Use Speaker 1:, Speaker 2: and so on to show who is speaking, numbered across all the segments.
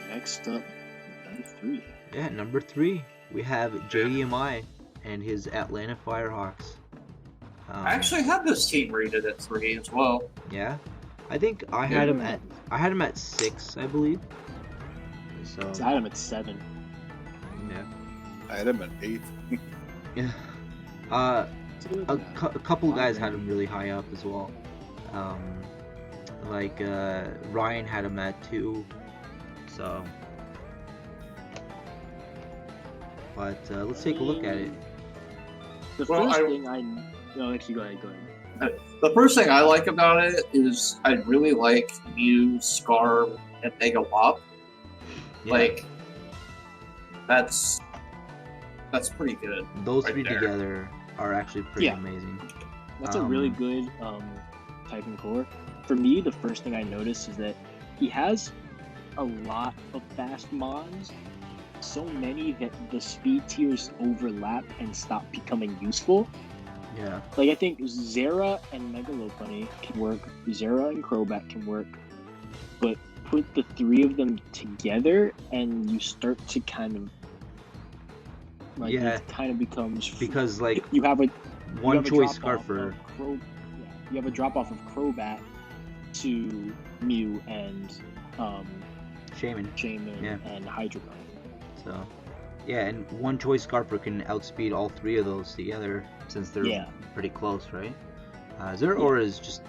Speaker 1: Next up, number 3.
Speaker 2: Yeah, number 3, we have JDMI and his Atlanta Firehawks.
Speaker 3: I actually had this team rated at 3 as well.
Speaker 2: Yeah, I think I had him at 6, I believe. So
Speaker 1: I had him at 7.
Speaker 2: yeah,
Speaker 4: I had him at 8.
Speaker 2: yeah. A couple guys had him really high up as well. Like Ryan had him at 2. So, but let's take a look at it.
Speaker 1: The first thing no, actually, go ahead.
Speaker 3: The first thing I like about it is I really like Mew, Scar, and Mega Wop.
Speaker 2: Yeah.
Speaker 3: Like, that's pretty good.
Speaker 2: Those
Speaker 3: right
Speaker 2: 3
Speaker 3: there.
Speaker 2: together are actually pretty amazing.
Speaker 1: That's a really good typing core. For me, the first thing I noticed is that he has a lot of fast mons, so many that the speed tiers overlap and stop becoming useful.
Speaker 2: Yeah.
Speaker 1: Like, I think Zera and Megalopunny can work, Zera and Crobat can work, but put the 3 of them together and you start to kind of like it kind of becomes
Speaker 2: because like
Speaker 1: you have a
Speaker 2: one choice Scarfer.
Speaker 1: You have a drop off of Crobat to Mew and
Speaker 2: Shaman
Speaker 1: and Hydreigon.
Speaker 2: So yeah, and one choice Scarfer can outspeed all 3 of those together since they're pretty close, right? Zeraora is just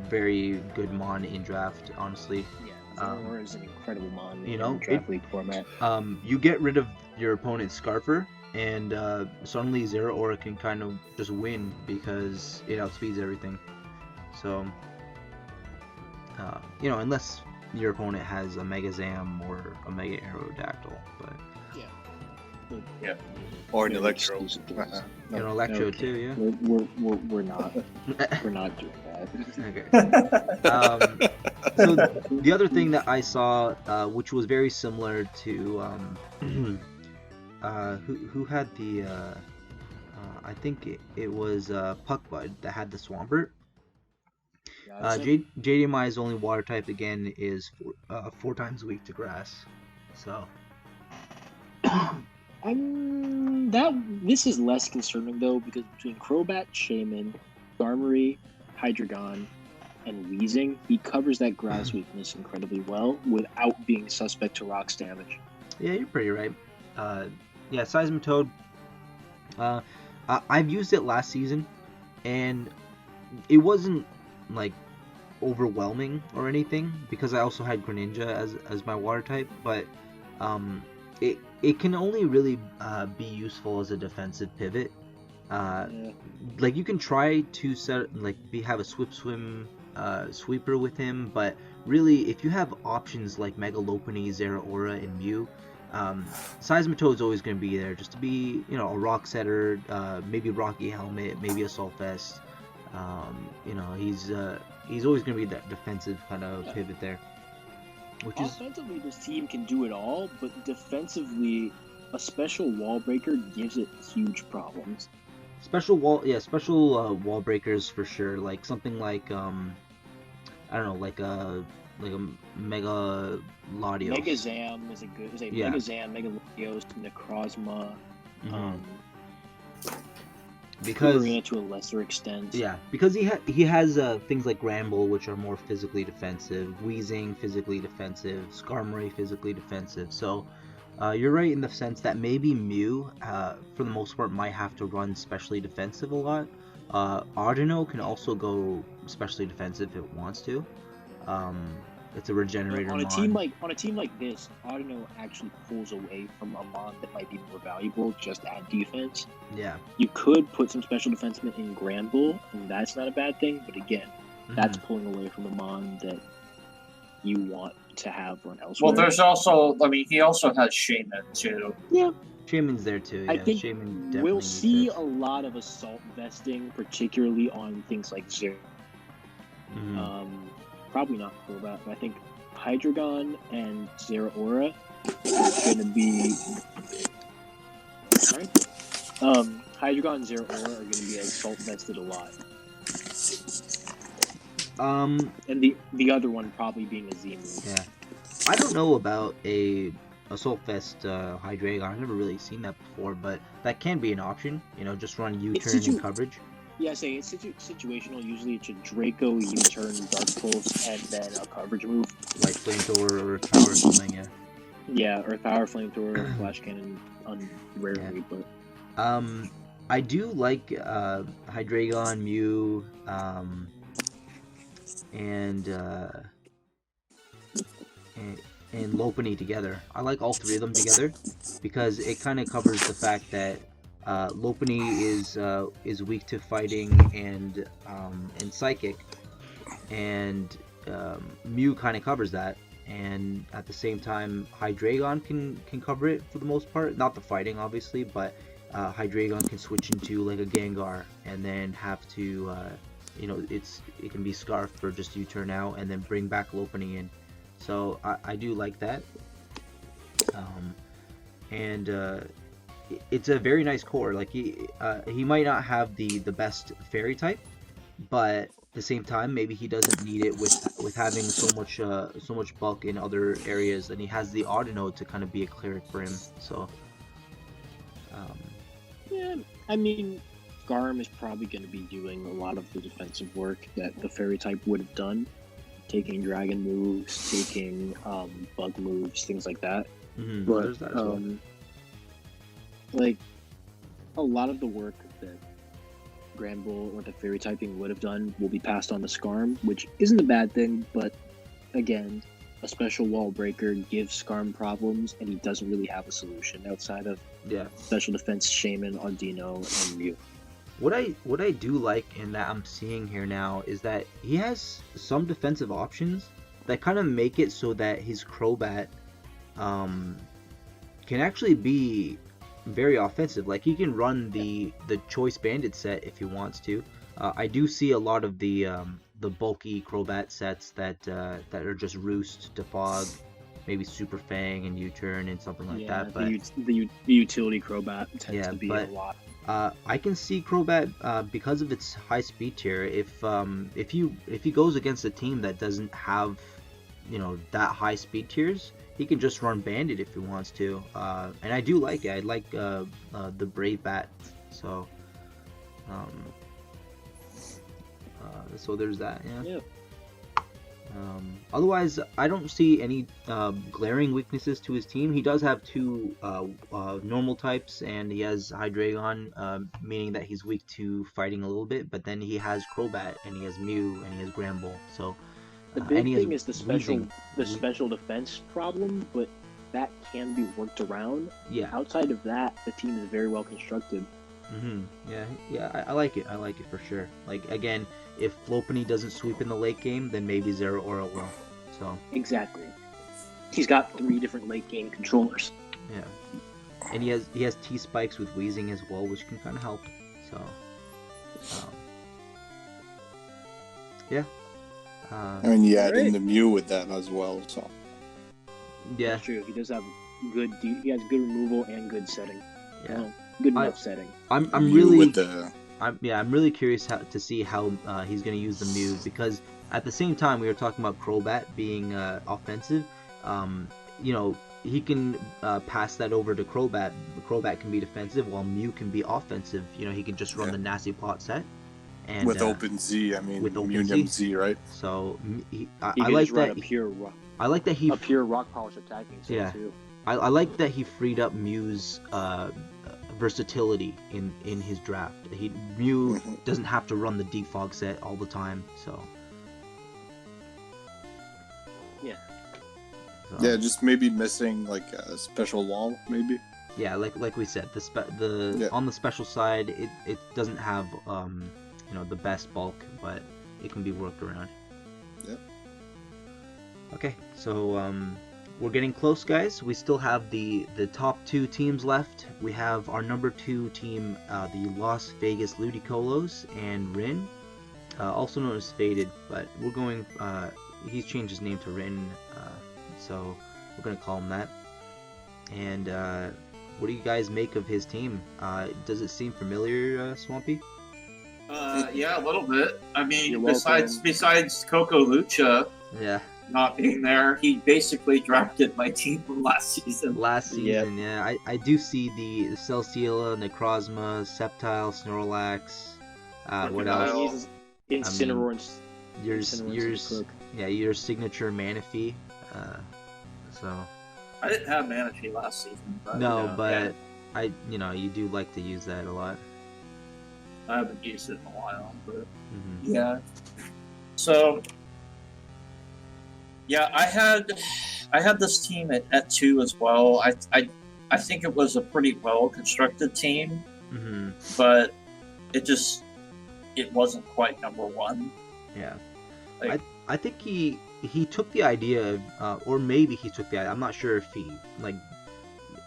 Speaker 2: very good mon in draft, honestly.
Speaker 1: Yeah, Zeraora is an incredible mon in draft league format.
Speaker 2: You get rid of your opponent's Scarfer, and suddenly Zeraora can kind of just win because it outspeeds everything. So, unless your opponent has a Mega Zam or a Mega Aerodactyl, but
Speaker 3: yeah,
Speaker 4: or an Electro.
Speaker 2: An Electro too, yeah.
Speaker 1: We're not doing that.
Speaker 2: Okay. So the other thing that I saw, which was very similar to who had the I think it was Puckbud that had the Swampert. JDMI's only water type again is 4 times weak to grass, so.
Speaker 1: This is less concerning though, because between Crobat, Shaman, Skarmory, Hydreigon, and Weezing, he covers that grass weakness incredibly well without being suspect to rocks damage.
Speaker 2: Yeah, you're pretty right. Yeah, Seismitoad. I've used it last season, and it wasn't like overwhelming or anything because I also had Greninja as my water type, but it can only really be useful as a defensive pivot. Like you can try to have a Swim sweeper with him, but really if you have options like Mega Lopunny, Zeraora, and Mew, Seismitoad is always going to be there just to be a rock setter, maybe Rocky Helmet, maybe a Solfest. He's always going to be that defensive kind of pivot there.
Speaker 1: Offensively, this team can do it all, but defensively, a special wall breaker gives it huge problems.
Speaker 2: Special wall breakers for sure. Like something like I don't know, like a Mega Latios.
Speaker 1: Mega Zam is Mega Zam, Mega Latios, Necrozma.
Speaker 2: Because
Speaker 1: to a lesser extent.
Speaker 2: Yeah, because he has things like Gramble, which are more physically defensive, Weezing physically defensive, Skarmory physically defensive. So you're right in the sense that maybe Mew, for the most part, might have to run specially defensive a lot. Audino can also go specially defensive if it wants to. It's a regenerator.
Speaker 1: On a team like this, Audino actually pulls away from a mon that might be more valuable just at defense.
Speaker 2: Yeah.
Speaker 1: You could put some special defensemen in Granbull, and that's not a bad thing, but again, that's pulling away from a mon that you want to have run elsewhere.
Speaker 3: Well, there's also, he also has Shaman too.
Speaker 1: Yeah.
Speaker 2: Shaman's there too. Yeah.
Speaker 1: I think
Speaker 2: Shaman
Speaker 1: we'll see a lot of assault vesting, particularly on things like Zero. Probably not Crobat, but I think Hydreigon and Zeraora are going to be... Sorry? Hydreigon and Zeraora are going to be assault vested a lot. And the other one probably being a Z move.
Speaker 2: Yeah. I don't know about a Assault Fest Hydreigon. I've never really seen that before, but that can be an option. You know, just run U-turn in coverage.
Speaker 1: Yeah, say it's situational. Usually it's a Draco, U-turn, Dark Pulse, and then a coverage move.
Speaker 2: Like Flamethrower or Earth Power or something, yeah.
Speaker 1: Yeah, Earth Power, Flamethrower, Flash Cannon, rarely, but...
Speaker 2: I do like Hydreigon, Mew, and Lopunny together. I like all three of them together because it kind of covers the fact that Lopunny is weak to fighting and psychic, and Mew kind of covers that. And at the same time, Hydreigon can cover it for the most part. Not the fighting, obviously, but Hydreigon can switch into like a Gengar and then have to, you know, it can be Scarf for just U-turn out and then bring back Lopunny in. So I do like that. And it's a very nice core. Like he might not have the best fairy type, but at the same time, maybe he doesn't need it with having so much bulk in other areas, and he has the Audino to kind of be a cleric for him. So
Speaker 1: yeah, I mean, Garm is probably going to be doing a lot of the defensive work that the fairy type would have done, taking dragon moves, taking bug moves, things like that.
Speaker 2: Mm-hmm.
Speaker 1: But
Speaker 2: There's that as well.
Speaker 1: like a lot of the work that Granbull or the fairy typing would have done will be passed on to Skarm, which isn't a bad thing, but again, a special wall breaker gives Skarm problems, and he doesn't really have a solution outside of special defense Shaman, Audino, and Mew.
Speaker 2: What I do like in that I'm seeing here now is that he has some defensive options that kind of make it so that his Crobat can actually be very offensive. Like he can run the Choice Bandit set if he wants to. I do see a lot of the bulky Crobat sets that are just Roost, Defog, maybe Super Fang and U-turn and something like that. But
Speaker 1: the utility Crobat tends to be a lot.
Speaker 2: I can see Crobat because of its high speed tier. If he goes against a team that doesn't have, you know, that high speed tiers, he can just run Bandit if he wants to. And I do like it. I like the Brave Bat. So so there's that. Yeah. Otherwise, I don't see any glaring weaknesses to his team. He does have two normal types, and he has Hydreigon, meaning that he's weak to fighting a little bit. But then he has Crobat, and he has Mew, and he has Granbull. So
Speaker 1: the big thing is the special defense problem, but that can be worked around.
Speaker 2: Yeah.
Speaker 1: Outside of that, the team is very well constructed.
Speaker 2: Mm-hmm. Yeah. I like it. I like it for sure. Like again, if Lopunny doesn't sweep in the late game, then maybe Zeraora will. So
Speaker 1: exactly. He's got 3 different late game controllers.
Speaker 2: Yeah. And he has T-Spikes with Wheezing as well, which can kind of help. So yeah.
Speaker 4: I mean, you add in the Mew with that as well, so.
Speaker 2: Yeah.
Speaker 1: That's true. He does have he has good removal and good setting.
Speaker 2: Yeah.
Speaker 1: Good enough setting.
Speaker 2: I'm really curious to see how he's going to use the Mew, because at the same time we were talking about Crobat being offensive. You know, he can pass that over to Crobat. Crobat can be defensive while Mew can be offensive. You know, he can just run the Nasty Plot set. And,
Speaker 4: with Open Z, I mean, with Open Z, right?
Speaker 2: So I
Speaker 1: like that.
Speaker 2: I like that he
Speaker 1: a pure rock polish attacking set too.
Speaker 2: I like that he freed up Mew's versatility in his draft. Mew doesn't have to run the defog set all the time, so
Speaker 1: yeah.
Speaker 2: So,
Speaker 4: just maybe missing like a special wall, maybe.
Speaker 2: Yeah, like we said, on the special side, it doesn't have you know, the best bulk, but it can be worked around.
Speaker 4: Yeah.
Speaker 2: Okay, so we're getting close, guys. We still have the top 2 teams left. We have our number 2 team, the Las Vegas Ludicolo and Rin, also known as Faded, but we're going, he's changed his name to Rin, so we're going to call him that. And what do you guys make of his team? Does it seem familiar, Swampy?
Speaker 3: Yeah, a little bit. I mean,
Speaker 1: You're
Speaker 3: besides Coco Lucha
Speaker 2: Yeah.
Speaker 3: not being there, he basically drafted my team from last season.
Speaker 2: Yeah. I do see the Celesteela, Necrozma, Sceptile, Snorlax. What
Speaker 3: Crocodile.
Speaker 2: else?
Speaker 1: Incineroar.
Speaker 2: Your signature Manaphy. So.
Speaker 3: I didn't have Manaphy last season. But,
Speaker 2: but you do like to use that a lot.
Speaker 3: I haven't used it in a while, but
Speaker 2: Mm-hmm.
Speaker 3: yeah. So yeah, I had this team at 2 as well. I think it was a pretty well constructed team,
Speaker 2: Mm-hmm.
Speaker 3: but it wasn't quite number 1.
Speaker 2: Yeah.
Speaker 3: Like,
Speaker 2: I think he took the idea of, or maybe he took the idea. I'm not sure if he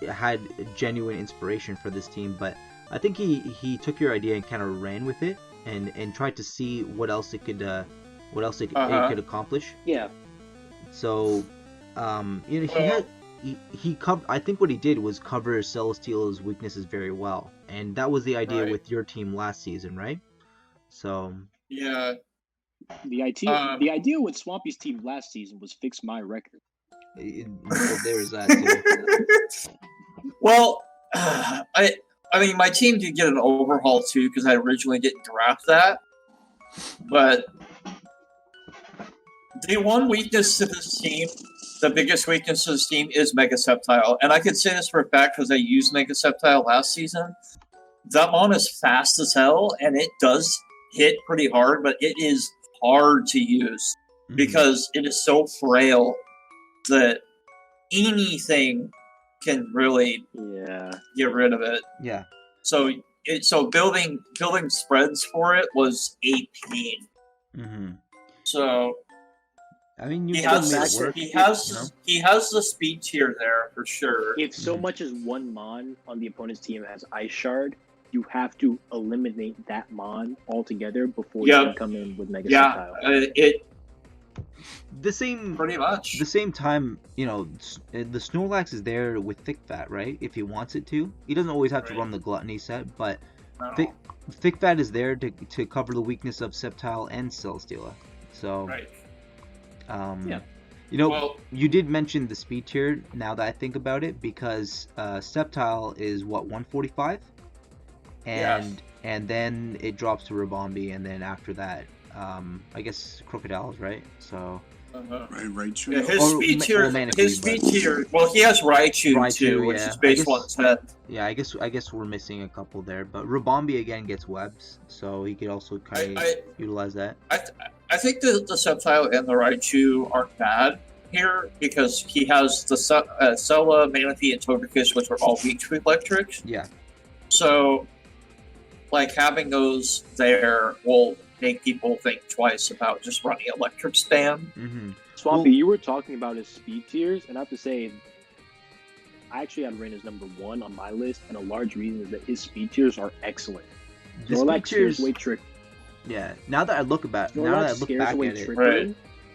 Speaker 2: had genuine inspiration for this team, but I think he took your idea and kind of ran with it and tried to see what else it could it could accomplish.
Speaker 1: Yeah.
Speaker 2: So, he covered. I think what he did was cover Celesteela's weaknesses very well, and that was the idea with your team last season, right? So.
Speaker 3: Yeah.
Speaker 1: The idea with Swampy's team last season was fix my record.
Speaker 2: There's that too.
Speaker 3: Well, I mean, my team did get an overhaul too because I originally didn't draft that. But the one weakness to this team, the biggest weakness to this team, is Mega Sceptile, and I could say this for a fact because I used Mega Sceptile last season. That mon is fast as hell, and it does hit pretty hard, but it is hard to use because it is so frail that anything can really get rid of it.
Speaker 2: Yeah.
Speaker 3: So building spreads for it was a pain.
Speaker 2: Mm-hmm.
Speaker 3: So
Speaker 2: I mean,
Speaker 3: he has the speed tier there for sure.
Speaker 1: If so much as one mon on the opponent's team has Ice Shard, you have to eliminate that mon altogether before you can come in with Mega Sceptile. Pretty much.
Speaker 2: The same time, the Snorlax is there with Thick Fat, right? If he wants it to. He doesn't always have to run the Gluttony set, but Thick Fat is there to cover the weakness of Sceptile and Celesteela. So, you did mention the speed tier now that I think about it, because Sceptile is, 145? And then it drops to Rabombi, and then after that, I guess Crocodiles, right? So...
Speaker 4: Raichu.
Speaker 3: Yeah, his speed tier. Well, he has Raichu too, which is base 110.
Speaker 2: Yeah, I guess we're missing a couple there, but Rabombi again gets webs, so he could also kind of utilize that.
Speaker 3: I think the Sceptile and the Raichu aren't bad here because he has the Sella, Manaphy, and Togekiss, which are all weak to electric.
Speaker 2: Yeah.
Speaker 3: So, having those there will make people think twice about just running electric spam.
Speaker 2: Mm-hmm.
Speaker 1: Swampy, you were talking about his speed tiers, and I have to say, I actually had Rain as number 1 on my list, and a large reason is that his speed tiers are excellent. Snorlax scares away Trick.
Speaker 2: Yeah, now that I look back at it,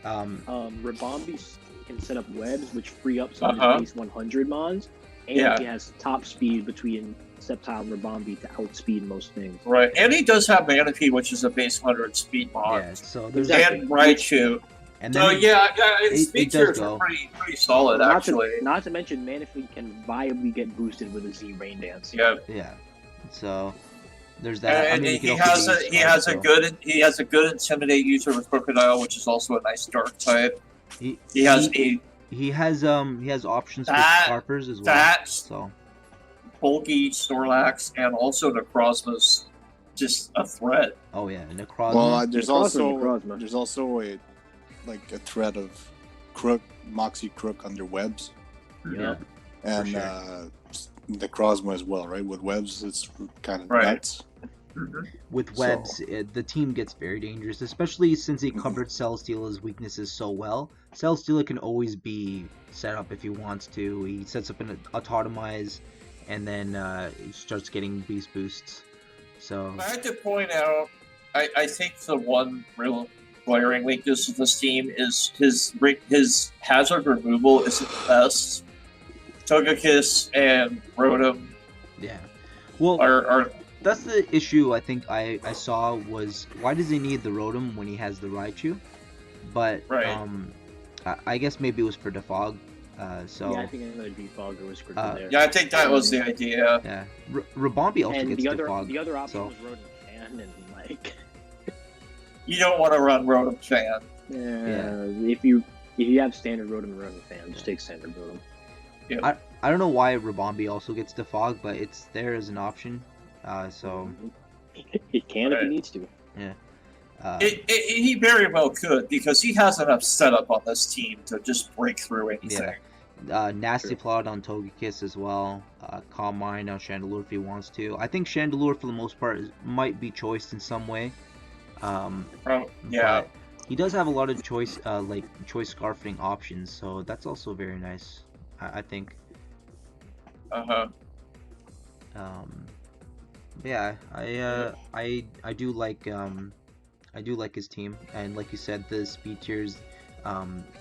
Speaker 1: Rabombi can set up webs, which free up some of his base 100 mons, and he has top speed between Sceptile and Rabombi to outspeed most things.
Speaker 3: Right, and he does have Manaphy, which is a base 100 speed mod.
Speaker 2: Yeah, so
Speaker 3: and Raichu.
Speaker 2: And
Speaker 3: so speed tiers are pretty solid, actually.
Speaker 1: Not to mention, Manaphy can viably get boosted with a Z Rain Dance.
Speaker 2: Yeah. So there's that.
Speaker 3: And he has a good Intimidate user with Crocodile, which is also a nice dark type. He has
Speaker 2: options for Scarpers as well.
Speaker 3: Bulky, Snorlax, and also Necrozma's just a threat.
Speaker 2: Oh yeah, Necrozma.
Speaker 4: Well, there's also a threat of Moxie Crook under webs.
Speaker 1: Yeah.
Speaker 4: And Necrozma as well, right? With webs, it's kind of nuts.
Speaker 3: Mm-hmm.
Speaker 2: With webs, the team gets very dangerous, especially since he covered Celesteela's weaknesses so well. Celesteela can always be set up if he wants to. He sets up an Autotomize, and then he starts getting beast boosts. So
Speaker 3: I have to point out, I think the one real glaring weakness of this team is his hazard removal isn't the best. Togekiss and Rotom
Speaker 2: are that's the issue I think I saw was why does he need the Rotom when he has the Raichu? But
Speaker 3: Right.
Speaker 2: I guess maybe it was for defog. So
Speaker 1: Yeah, I think another defogger was critical there.
Speaker 3: Yeah, I think that was the idea.
Speaker 2: yeah, Rabombi also
Speaker 1: And
Speaker 2: gets
Speaker 1: the other option
Speaker 2: so
Speaker 1: was Rodent Fan, and like,
Speaker 3: You don't want to run Rotom Fan.
Speaker 1: if you have standard Rotom and Rotom Fan, just take standard Rotom.
Speaker 3: Yeah.
Speaker 2: I don't know why Rabombi also gets defog, but it's there as an option. So
Speaker 1: It can if
Speaker 3: Right.
Speaker 1: he needs to.
Speaker 2: yeah.
Speaker 3: He very well could, because he has enough setup on this team to just break through anything.
Speaker 2: Nasty Plot on Togekiss as well. Calm Mind on Chandelure if he wants to. I think Chandelure for the most part might be choiced in some way.
Speaker 3: Yeah.
Speaker 2: But he does have a lot of choice scarfing options, so that's also very nice. I think.
Speaker 3: Uh-huh.
Speaker 2: Yeah, I do like his team, and like you said, the speed tiers,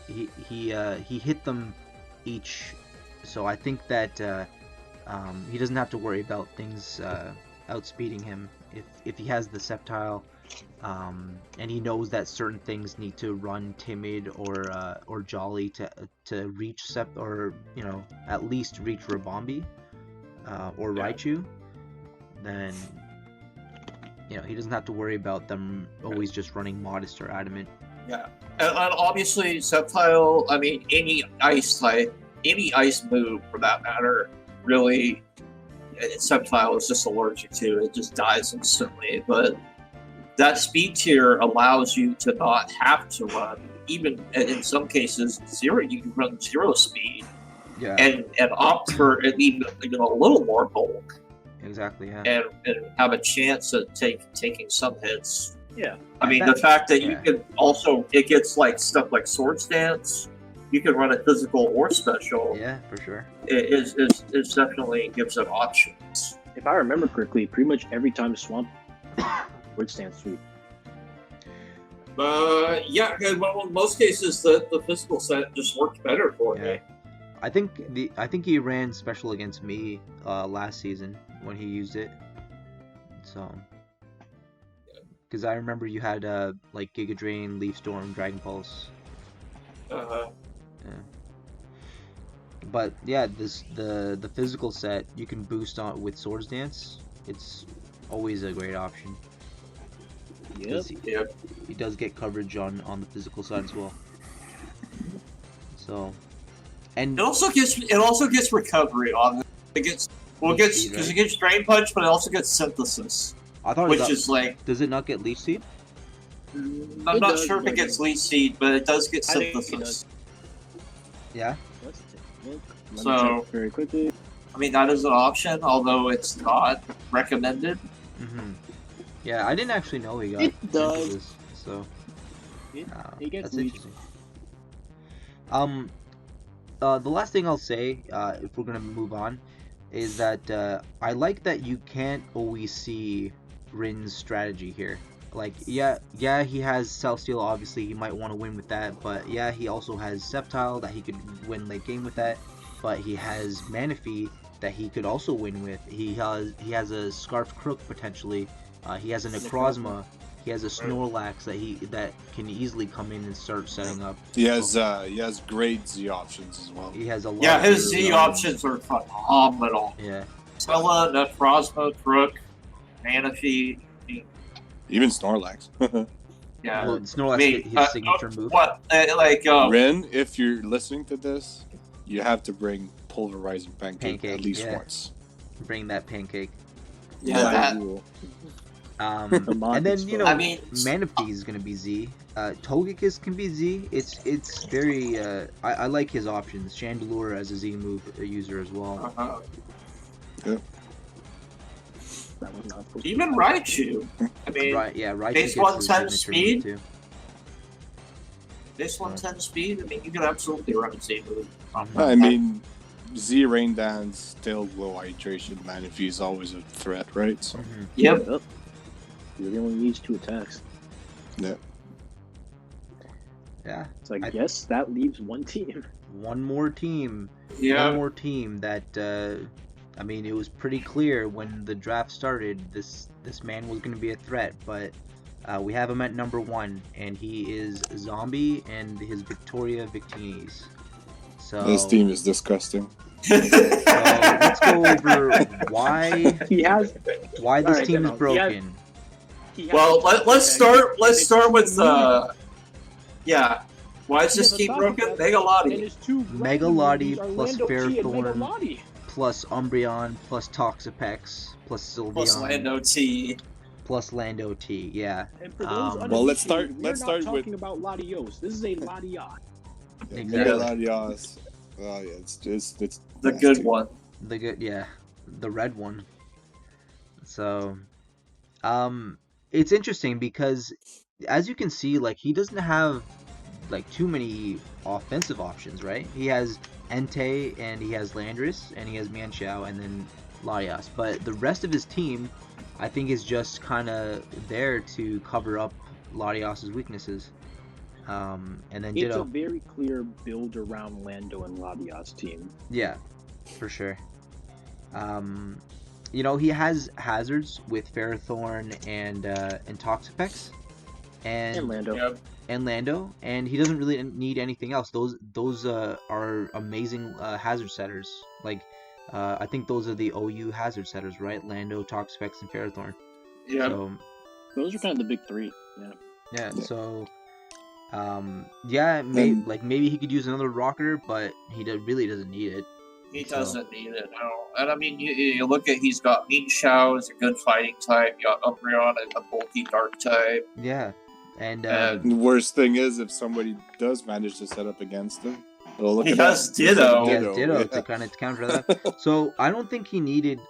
Speaker 2: he hit them each, so I think that he doesn't have to worry about things outspeeding him if he has the Sceptile, and he knows that certain things need to run Timid or Jolly to reach or at least reach Rabombi or Raichu. Then he doesn't have to worry about them always just running Modest or Adamant.
Speaker 3: Yeah. And obviously, Sceptile, I mean, any ice type, any ice move for that matter, really, Sceptile is just allergic to. It just dies instantly. But that speed tier allows you to not have to run, even in some cases, zero. You can run 0 speed and opt for even a little more bulk.
Speaker 2: Exactly, yeah.
Speaker 3: And have a chance at taking some hits.
Speaker 1: Yeah.
Speaker 3: I mean, the fact that you can also, it gets like stuff like Swords Dance, you can run it physical or special.
Speaker 2: Yeah, for sure.
Speaker 3: It is definitely gives it options.
Speaker 1: If I remember correctly, pretty much every time Swamp Swords Dance sweep.
Speaker 3: Yeah, well, in most cases, the physical set just worked better for me.
Speaker 2: I think he ran special against me last season when he used it. So, because I remember you had like Giga Drain, Leaf Storm, Dragon Pulse.
Speaker 3: Uh-huh.
Speaker 2: Yeah. But yeah, the physical set you can boost on with Swords Dance. It's always a great option.
Speaker 1: Yep.
Speaker 2: He does get coverage on the physical side as well. So. And
Speaker 3: it also gets recovery on it. It gets because it gets Drain Punch, but it also gets Synthesis.
Speaker 2: I thought
Speaker 3: which is like,
Speaker 2: does it not get Leech Seed?
Speaker 3: I'm not sure if it gets Leech Seed, but it does get Synthesis.
Speaker 2: Yeah.
Speaker 1: Let's take a look.
Speaker 3: So
Speaker 1: very quickly.
Speaker 3: I mean, that is an option, although it's not recommended.
Speaker 2: Mm-hmm. Yeah, I didn't actually know he got
Speaker 1: It does.
Speaker 2: Synthesis, so
Speaker 1: It gets
Speaker 2: that's
Speaker 1: Leech.
Speaker 2: interesting. The last thing I'll say, if we're gonna move on, is that I like that you can't always see Rin's strategy here. Like, yeah, he has Celestial, obviously, he might want to win with that, but yeah, he also has Sceptile that he could win late game with that, but he has Manaphy that he could also win with. He has a Scarf Crook potentially, he has a Necrozma, he has a Snorlax that can easily come in and start setting up.
Speaker 4: He has great Z options as well.
Speaker 2: He has a lot.
Speaker 3: Yeah, his Z options are phenomenal.
Speaker 2: Yeah.
Speaker 3: Stella, Necrozma, Crook, Manaphy.
Speaker 4: Even Snorlax.
Speaker 3: Yeah.
Speaker 2: Well, Snorlax his signature move.
Speaker 3: What?
Speaker 4: Rin, if you're listening to this, you have to bring Pulverizing Pancake at least once.
Speaker 2: Bring that pancake.
Speaker 3: Yeah,
Speaker 2: and then
Speaker 3: I mean,
Speaker 2: Manaphy is gonna be Z. Togekiss can be Z. It's very. I like his options. Chandelure as a Z move user as well.
Speaker 3: Uh-huh.
Speaker 4: Yep.
Speaker 3: Even Raichu. I mean,
Speaker 2: Raichu
Speaker 3: base
Speaker 2: gets
Speaker 3: 110
Speaker 2: his
Speaker 3: speed.
Speaker 2: too.
Speaker 3: Base 110 speed. I mean, you can absolutely run a Z move.
Speaker 4: I mean, Z Rain Dance, still low hydration. Manaphy is always a threat, right? So.
Speaker 3: Yep.
Speaker 1: He really only needs 2 attacks.
Speaker 4: Yeah.
Speaker 2: Yeah.
Speaker 1: So I guess that leaves one team.
Speaker 2: One more team.
Speaker 3: Yeah.
Speaker 2: One more team that I mean, it was pretty clear when the draft started, this man was going to be a threat, but we have him at number 1, and he is Zombie and his Victoria Victinis. So
Speaker 4: This team is disgusting.
Speaker 2: So let's go over why
Speaker 1: He
Speaker 2: this team is broken.
Speaker 3: Well, let's start with yeah. Why is this team broken? Megalotti.
Speaker 2: Megalotti plus Fairthorn plus Umbreon plus Toxapex plus Sylveon
Speaker 3: Plus Lando T.
Speaker 2: plus Lando T. Yeah.
Speaker 1: And for those
Speaker 4: Well, let's start.
Speaker 1: we're
Speaker 4: Let's
Speaker 1: not
Speaker 4: start
Speaker 1: talking
Speaker 4: with
Speaker 1: about Latios. This is a Latios.
Speaker 2: Exactly.
Speaker 4: Latios. Oh yeah, it's
Speaker 3: The
Speaker 4: nasty.
Speaker 3: good one.
Speaker 2: The good, yeah, the red one. So, it's interesting because, as you can see, like he doesn't have like too many offensive options, right? He has Entei and he has Landorus and he has Manchow and then Latias, but the rest of his team, I think, is just kind of there to cover up Latias's weaknesses. And then
Speaker 1: It's
Speaker 2: Ditto.
Speaker 1: a very clear build around Lando and Latias team.
Speaker 2: Yeah, for sure. You know, he has hazards with Ferrothorn and Toxapex
Speaker 1: And Lando.
Speaker 3: Yep.
Speaker 2: and Lando, and he doesn't really need anything else. Those are amazing hazard setters. Like, I think those are the OU hazard setters, right? Lando, Toxapex, and Ferrothorn.
Speaker 3: Yeah.
Speaker 2: So
Speaker 1: Those are kind of the big three. Yeah.
Speaker 2: yeah.
Speaker 4: Yeah.
Speaker 2: So maybe he could use another rocker, but he really doesn't need it.
Speaker 3: He
Speaker 2: So-
Speaker 3: doesn't need it, no. And I mean, you look at, he's got Mean Shao is a good fighting type. You got Umbreon, a bulky dark type.
Speaker 2: Yeah, and
Speaker 4: The worst thing is if somebody does manage to set up against him. Oh, look
Speaker 3: He
Speaker 4: at
Speaker 3: has
Speaker 4: that.
Speaker 3: Ditto.
Speaker 2: he has Ditto
Speaker 4: yeah.
Speaker 2: to kind of counter that. So I don't think he needed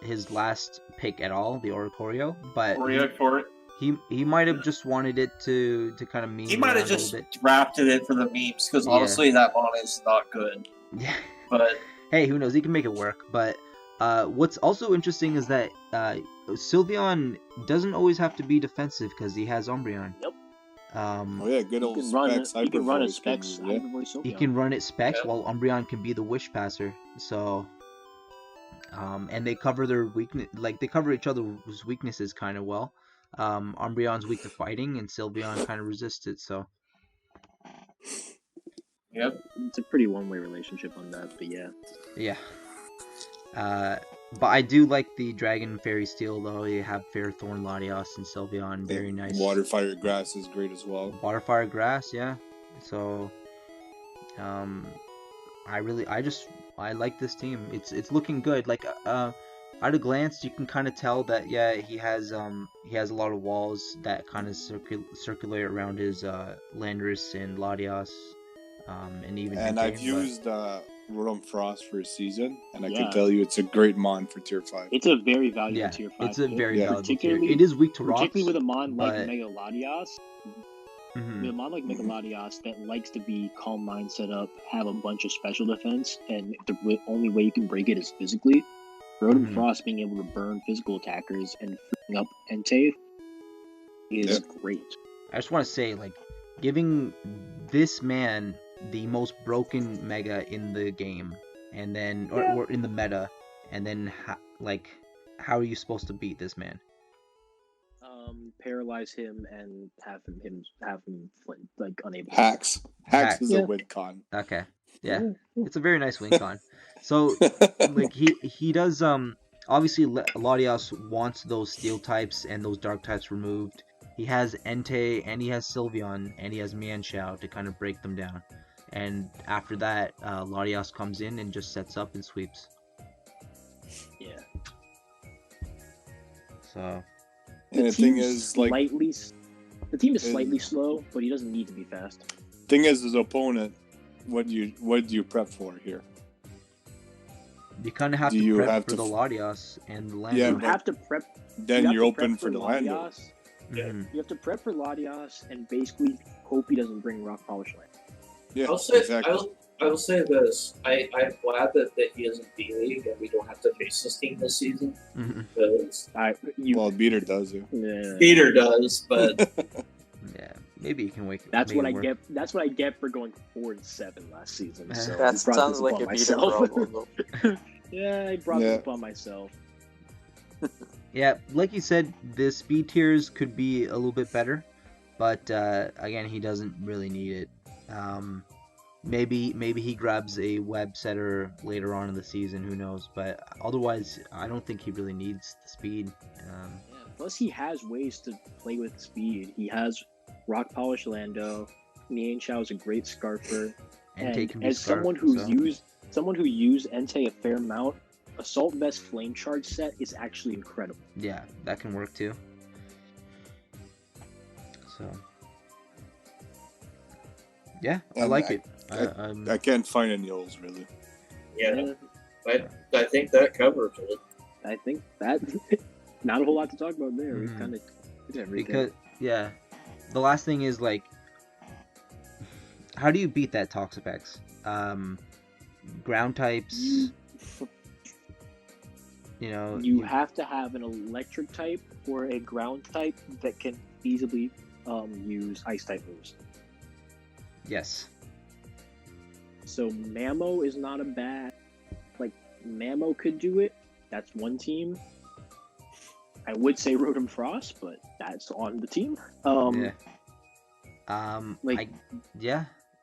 Speaker 2: his last pick at all, the Oricorio, but
Speaker 3: Oreo for it.
Speaker 2: he might have just wanted it to kind of meme
Speaker 3: He might
Speaker 2: around
Speaker 3: have
Speaker 2: a
Speaker 3: just
Speaker 2: little bit.
Speaker 3: drafted it for the memes, because
Speaker 2: Yeah.
Speaker 3: honestly, that mon is not good.
Speaker 2: Yeah.
Speaker 3: But
Speaker 2: Hey, who knows? He can make it work. But what's also interesting is that Sylveon doesn't always have to be defensive because he has Umbreon.
Speaker 1: Yep.
Speaker 4: Oh yeah, good
Speaker 1: He
Speaker 4: old
Speaker 1: can run
Speaker 4: specs.
Speaker 1: it. He can run his
Speaker 4: Hyper
Speaker 1: specs.
Speaker 4: Voice, yeah.
Speaker 2: He can run it specs
Speaker 3: Yep.
Speaker 2: while Umbreon can be the wish passer. So, and they cover their weakness, like they cover each other's weaknesses kind of well. Umbreon's weak to fighting, and Sylveon kind of resists it. So,
Speaker 3: yep.
Speaker 1: It's a pretty one-way relationship on that, but yeah.
Speaker 2: yeah. But I do like the Dragon Fairy Steel though. You have Fairthorn, Latios, and Sylveon. Very nice.
Speaker 4: Water, fire, grass is great as well.
Speaker 2: Water, fire, grass. Yeah. So, I like this team. It's looking good. Like at a glance, you can kind of tell that he has a lot of walls that kind of circulate around his Landorus and Latias, and even.
Speaker 4: And
Speaker 2: Entei,
Speaker 4: I've
Speaker 2: but-
Speaker 4: used Rotom Frost for a season, and I
Speaker 1: Yeah.
Speaker 4: can tell you it's a great mon for tier 5.
Speaker 1: It's a very valuable
Speaker 2: Yeah,
Speaker 1: tier 5.
Speaker 2: it's a
Speaker 1: pick,
Speaker 2: very
Speaker 4: Yeah.
Speaker 2: valuable tier.
Speaker 1: particularly-
Speaker 2: It is weak to rocks.
Speaker 1: Particularly with a mon like
Speaker 2: but-
Speaker 1: Mega Latias.
Speaker 2: Mhm.
Speaker 1: With a mon like Mega Latias that likes to be calm mind set up, have a bunch of special defense, and the only way you can break it is physically. Rotom
Speaker 2: Mhm.
Speaker 1: Frost being able to burn physical attackers and freeing up Entei is
Speaker 4: Yeah.
Speaker 1: great.
Speaker 2: I just want to say, like, giving this man the most broken Mega in the game, and then or in the meta, and then how are you supposed to beat this man?
Speaker 1: Paralyze him and have him like unable.
Speaker 4: Hacks is
Speaker 1: Yeah.
Speaker 4: a win con.
Speaker 2: Okay, yeah, it's a very nice win con. So like he does obviously Latias wants those steel types and those dark types removed. He has Entei and he has Sylveon and he has Manchow to kind of break them down. And after that, Latias comes in and just sets up and sweeps.
Speaker 1: Yeah.
Speaker 2: So
Speaker 4: And the thing
Speaker 1: team's
Speaker 4: is, like,
Speaker 1: the team is slightly slow, but he doesn't need to be fast.
Speaker 4: thing is, his opponent, what do you prep for here?
Speaker 2: you kind of have
Speaker 4: Do
Speaker 2: to
Speaker 4: you
Speaker 2: prep
Speaker 4: have
Speaker 2: for
Speaker 4: to
Speaker 2: the Latias and the Lando.
Speaker 4: Yeah,
Speaker 1: You
Speaker 4: but
Speaker 1: have to prep.
Speaker 4: Then
Speaker 1: you have
Speaker 4: you're
Speaker 1: to prep
Speaker 4: open for the Lando.
Speaker 1: Latias.
Speaker 2: Mhm.
Speaker 1: You have to prep for Latias and basically hope he doesn't bring Rock Polish Land.
Speaker 4: Yeah,
Speaker 3: I'll say,
Speaker 4: exactly.
Speaker 3: I will say this. I'm glad that he is in B League and we don't have to face this team this season.
Speaker 2: Mhm.
Speaker 3: Because
Speaker 4: Well, Beater does it.
Speaker 1: Yeah.
Speaker 3: Peter does, but
Speaker 2: Yeah, maybe you can
Speaker 1: That's
Speaker 2: make
Speaker 1: what
Speaker 2: it
Speaker 1: I
Speaker 2: work.
Speaker 1: get. That's what I get for going 4-7 last season. So I
Speaker 2: That
Speaker 1: brought
Speaker 5: Sounds
Speaker 1: this
Speaker 5: like
Speaker 1: upon
Speaker 5: a beater
Speaker 1: myself.
Speaker 5: problem. Though.
Speaker 1: Yeah, I brought this upon myself.
Speaker 2: Yeah, like you said, the speed tiers could be a little bit better, but again, he doesn't really need it. Maybe he grabs a web setter later on in the season, who knows? But otherwise, I don't think he really needs the speed.
Speaker 1: Yeah, plus, he has ways to play with speed. He has Rock Polish Lando. Nian Chao is a great scarfer.
Speaker 2: Entei
Speaker 1: And
Speaker 2: can be
Speaker 1: as
Speaker 2: scarf,
Speaker 1: someone who's
Speaker 2: so.
Speaker 1: used Entei a fair amount, Assault Vest Flame Charge set is actually incredible.
Speaker 2: Yeah, that can work too. So, yeah, I like it.
Speaker 4: I can't find any holes really.
Speaker 3: Yeah, I think that covers it.
Speaker 1: I think that not a whole lot to talk about there. We
Speaker 2: Mhm.
Speaker 1: kind of did everything.
Speaker 2: Because the last thing is like, how do you beat that Toxapex? Ground types.
Speaker 1: You have to have an electric type or a ground type that can feasibly use ice type moves.
Speaker 2: Yes.
Speaker 1: So Mamo is not a bad. Mamo could do it. That's one team. I would say Rotom Frost, but that's on the team.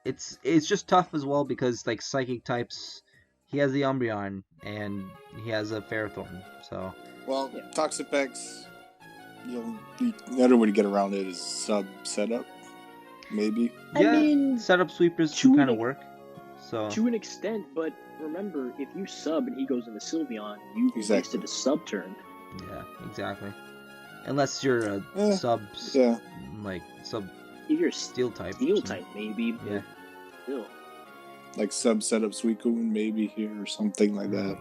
Speaker 2: It's just tough as well because like psychic types, he has the Umbreon and he has a Ferrothorn. So
Speaker 4: Toxapex, another way to get around it is sub setup, maybe.
Speaker 1: I mean,
Speaker 2: setup sweepers can kind of work. So
Speaker 1: to an extent, but remember, if you sub and he goes into Sylveon, you've wasted a sub turn.
Speaker 2: Yeah, exactly. Unless you're a sub
Speaker 1: if you're
Speaker 2: steel type.
Speaker 1: Steel type, maybe. But
Speaker 2: yeah.
Speaker 1: Still.
Speaker 4: Like sub setup Suicune maybe here or something like that.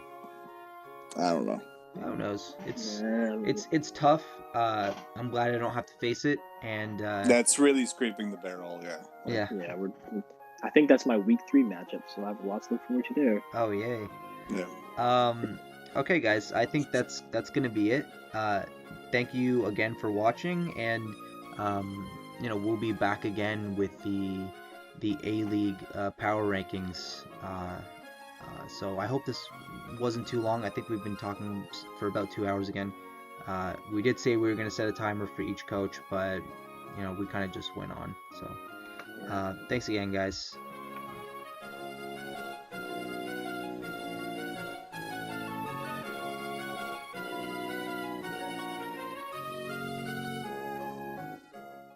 Speaker 4: I don't know.
Speaker 2: Who knows? It's tough. I'm glad I don't have to face it, and
Speaker 4: that's really scraping the barrel. Yeah.
Speaker 1: Yeah. I think that's my week 3 matchup, so I have lots to look forward to there.
Speaker 2: Oh yay.
Speaker 4: Yeah.
Speaker 2: Okay, guys. I think that's gonna be it. Thank you again for watching, and we'll be back again with the A-League power rankings. So I hope this wasn't too long. I think we've been talking for about 2 hours again. We did say we were going to set a timer for each coach, but we kind of just went on. So thanks again, guys.